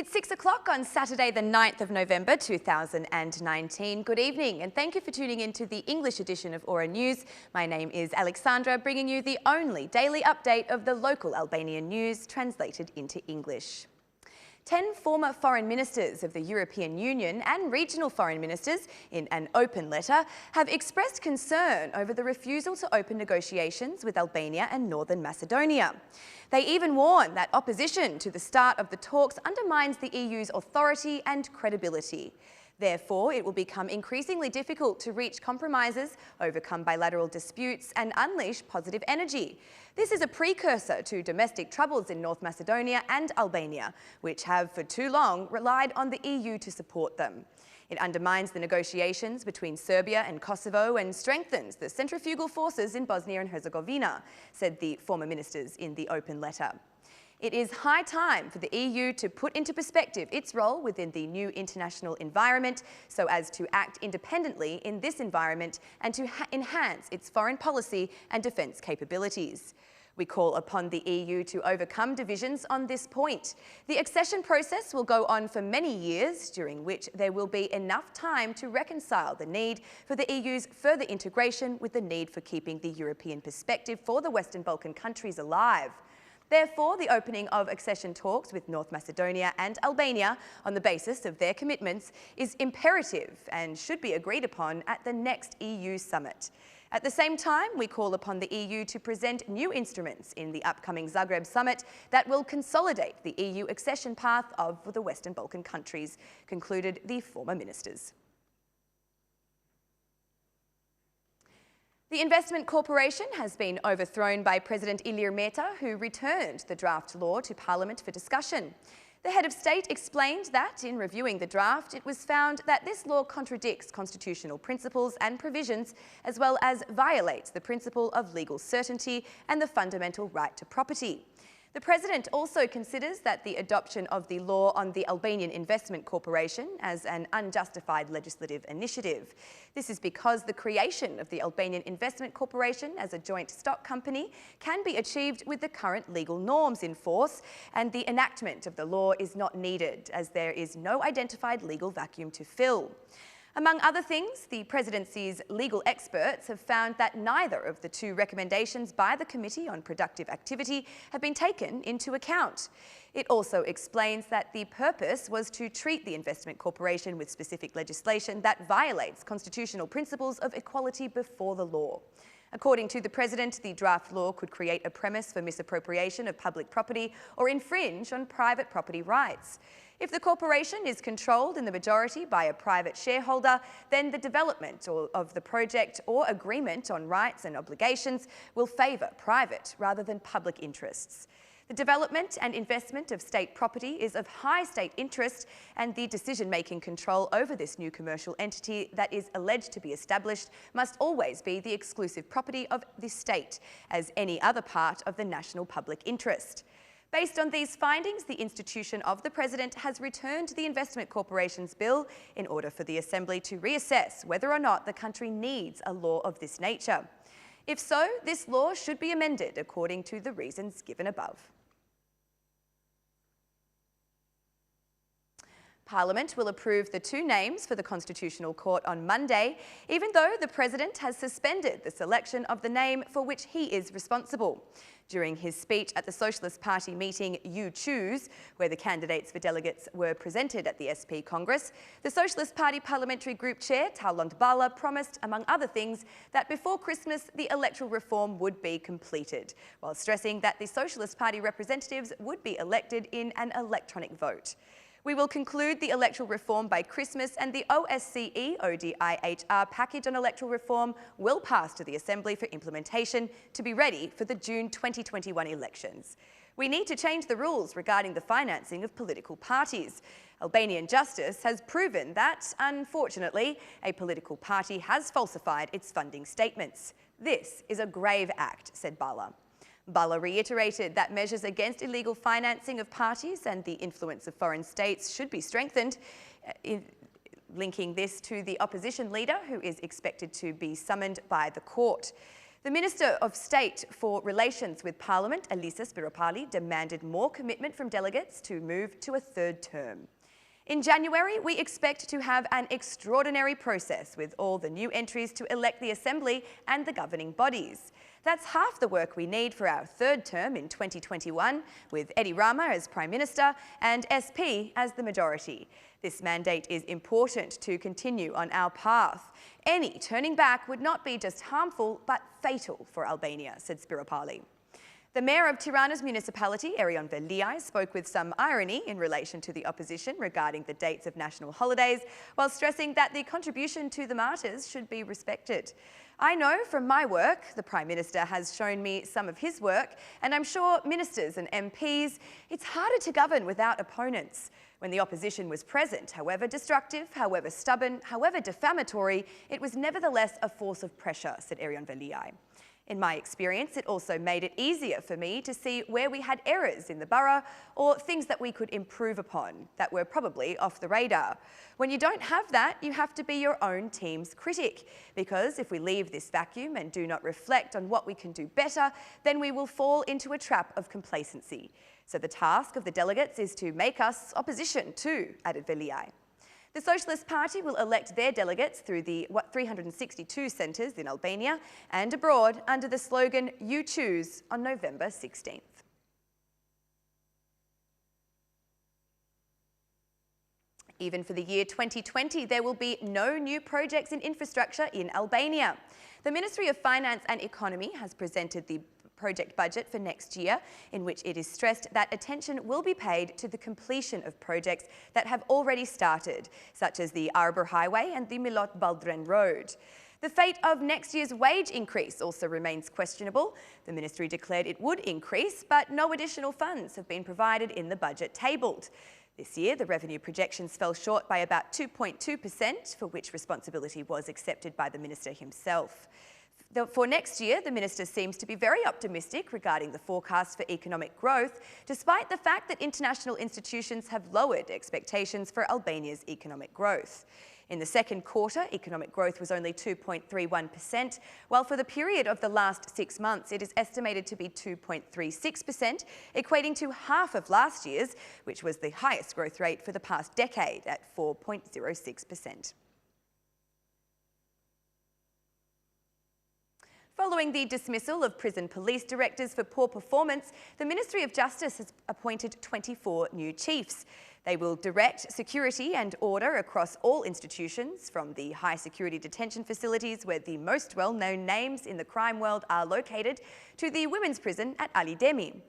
It's 6 o'clock on Saturday the 9th of November 2019. Good evening and thank you for tuning in to the English edition of Ora News. My name is Alexandra, bringing you the only daily update of the local Albanian news translated into English. 10 former foreign ministers of the European Union and regional foreign ministers, in an open letter, have expressed concern over the refusal to open negotiations with Albania and Northern Macedonia. They even warn that opposition to the start of the talks undermines the EU's authority and credibility. Therefore, it will become increasingly difficult to reach compromises, overcome bilateral disputes and unleash positive energy. This is a precursor to domestic troubles in North Macedonia and Albania, which have for too long relied on the EU to support them. It undermines the negotiations between Serbia and Kosovo and strengthens the centrifugal forces in Bosnia and Herzegovina, said the former ministers in the open letter. It is high time for the EU to put into perspective its role within the new international environment so as to act independently in this environment and to enhance its foreign policy and defence capabilities. We call upon the EU to overcome divisions on this point. The accession process will go on for many years, during which there will be enough time to reconcile the need for the EU's further integration with the need for keeping the European perspective for the Western Balkan countries alive. Therefore, the opening of accession talks with North Macedonia and Albania on the basis of their commitments is imperative and should be agreed upon at the next EU summit. At the same time, we call upon the EU to present new instruments in the upcoming Zagreb summit that will consolidate the EU accession path of the Western Balkan countries, concluded the former ministers. The Investment Corporation has been overthrown by President Ilir Meta, who returned the draft law to Parliament for discussion. The head of state explained that, in reviewing the draft, it was found that this law contradicts constitutional principles and provisions, as well as violates the principle of legal certainty and the fundamental right to property. The President also considers that the adoption of the law on the Albanian Investment Corporation as an unjustified legislative initiative. This is because the creation of the Albanian Investment Corporation as a joint stock company can be achieved with the current legal norms in force, and the enactment of the law is not needed, as there is no identified legal vacuum to fill. Among other things, the presidency's legal experts have found that neither of the two recommendations by the Committee on Productive Activity have been taken into account. It also explains that the purpose was to treat the investment corporation with specific legislation that violates constitutional principles of equality before the law. According to the President, the draft law could create a premise for misappropriation of public property or infringe on private property rights. If the corporation is controlled in the majority by a private shareholder, then the development of the project or agreement on rights and obligations will favour private rather than public interests. The development and investment of state property is of high state interest, and the decision-making control over this new commercial entity that is alleged to be established must always be the exclusive property of the state, as any other part of the national public interest. Based on these findings, the institution of the President has returned the Investment Corporations Bill in order for the Assembly to reassess whether or not the country needs a law of this nature. If so, this law should be amended according to the reasons given above. Parliament will approve the two names for the Constitutional Court on Monday, even though the President has suspended the selection of the name for which he is responsible. During his speech at the Socialist Party meeting You Choose, where the candidates for delegates were presented at the SP Congress, the Socialist Party Parliamentary Group Chair, Talont Bala, promised, among other things, that before Christmas the electoral reform would be completed, while stressing that the Socialist Party representatives would be elected in an electronic vote. We will conclude the electoral reform by Christmas, and the OSCE ODIHR package on electoral reform will pass to the Assembly for implementation to be ready for the June 2021 elections. We need to change the rules regarding the financing of political parties. Albanian justice has proven that, unfortunately, a political party has falsified its funding statements. This is a grave act, said Bala. Bala reiterated that measures against illegal financing of parties and the influence of foreign states should be strengthened, linking this to the opposition leader who is expected to be summoned by the court. The Minister of State for Relations with Parliament, Elisa Spiropali, demanded more commitment from delegates to move to a third term. In January, we expect to have an extraordinary process with all the new entries to elect the Assembly and the governing bodies. That's half the work we need for our third term in 2021, with Edi Rama as Prime Minister and SP as the majority. This mandate is important to continue on our path. Any turning back would not be just harmful, but fatal for Albania, said Spiropali. The Mayor of Tirana's municipality, Erion Veliaj, spoke with some irony in relation to the opposition regarding the dates of national holidays, while stressing that the contribution to the martyrs should be respected. I know from my work, the Prime Minister has shown me some of his work, and I'm sure ministers and MPs, it's harder to govern without opponents. When the opposition was present, however destructive, however stubborn, however defamatory, it was nevertheless a force of pressure, said Erion Veliaj. In my experience, it also made it easier for me to see where we had errors in the borough or things that we could improve upon that were probably off the radar. When you don't have that, you have to be your own team's critic, because if we leave this vacuum and do not reflect on what we can do better, then we will fall into a trap of complacency. So the task of the delegates is to make us opposition too, added Veliaj. The Socialist Party will elect their delegates through the 362 centres in Albania and abroad under the slogan "You Choose" on November 16th. Even for the year 2020, there will be no new projects in infrastructure in Albania. The Ministry of Finance and Economy has presented the project budget for next year, in which it is stressed that attention will be paid to the completion of projects that have already started, such as the Arbor Highway and the Milot Baldren Road. The fate of next year's wage increase also remains questionable. The ministry declared it would increase, but no additional funds have been provided in the budget tabled. This year, the revenue projections fell short by about 2.2%, for which responsibility was accepted by the minister himself. For next year, the minister seems to be very optimistic regarding the forecast for economic growth, despite the fact that international institutions have lowered expectations for Albania's economic growth. In the second quarter, economic growth was only 2.31%, while for the period of the last 6 months, it is estimated to be 2.36%, equating to half of last year's, which was the highest growth rate for the past decade at 4.06%. Following the dismissal of prison police directors for poor performance, the Ministry of Justice has appointed 24 new chiefs. They will direct security and order across all institutions, from the high security detention facilities where the most well-known names in the crime world are located, to the women's prison at Ali Demi.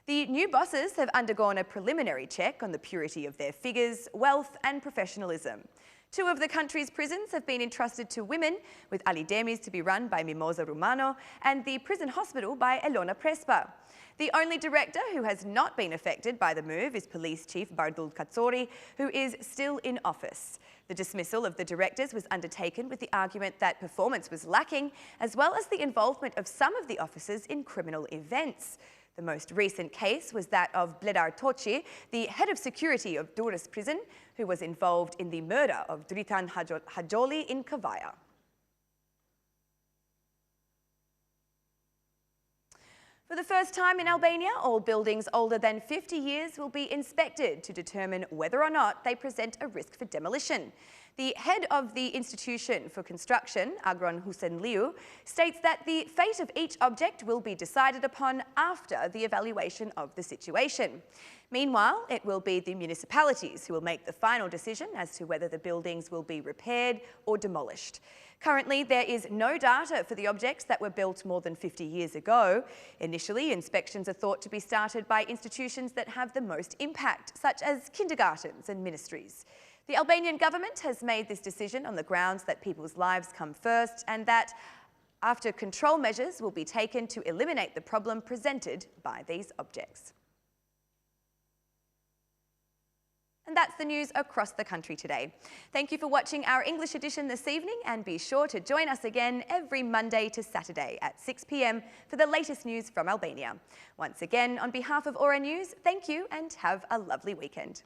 The new bosses have undergone a preliminary check on the purity of their figures, wealth and professionalism. 2 of the country's prisons have been entrusted to women, with Ali Demi's to be run by Mimosa Romano and the prison hospital by Elona Prespa. The only director who has not been affected by the move is Police Chief Bardul Katsori, who is still in office. The dismissal of the directors was undertaken with the argument that performance was lacking, as well as the involvement of some of the officers in criminal events. The most recent case was that of Bledar Toci, the head of security of Durrës prison, who was involved in the murder of Dritan Hajoli in Kavaya. For the first time in Albania, all buildings older than 50 years will be inspected to determine whether or not they present a risk for demolition. The head of the Institution for Construction, Agron Husenliu, states that the fate of each object will be decided upon after the evaluation of the situation. Meanwhile, it will be the municipalities who will make the final decision as to whether the buildings will be repaired or demolished. Currently, there is no data for the objects that were built more than 50 years ago. Initially, inspections are thought to be started by institutions that have the most impact, such as kindergartens and ministries. The Albanian government has made this decision on the grounds that people's lives come first, and that after control measures will be taken to eliminate the problem presented by these objects. And that's the news across the country today. Thank you for watching our English edition this evening, and be sure to join us again every Monday to Saturday at 6 p.m. for the latest news from Albania. Once again, on behalf of Ora News, thank you and have a lovely weekend.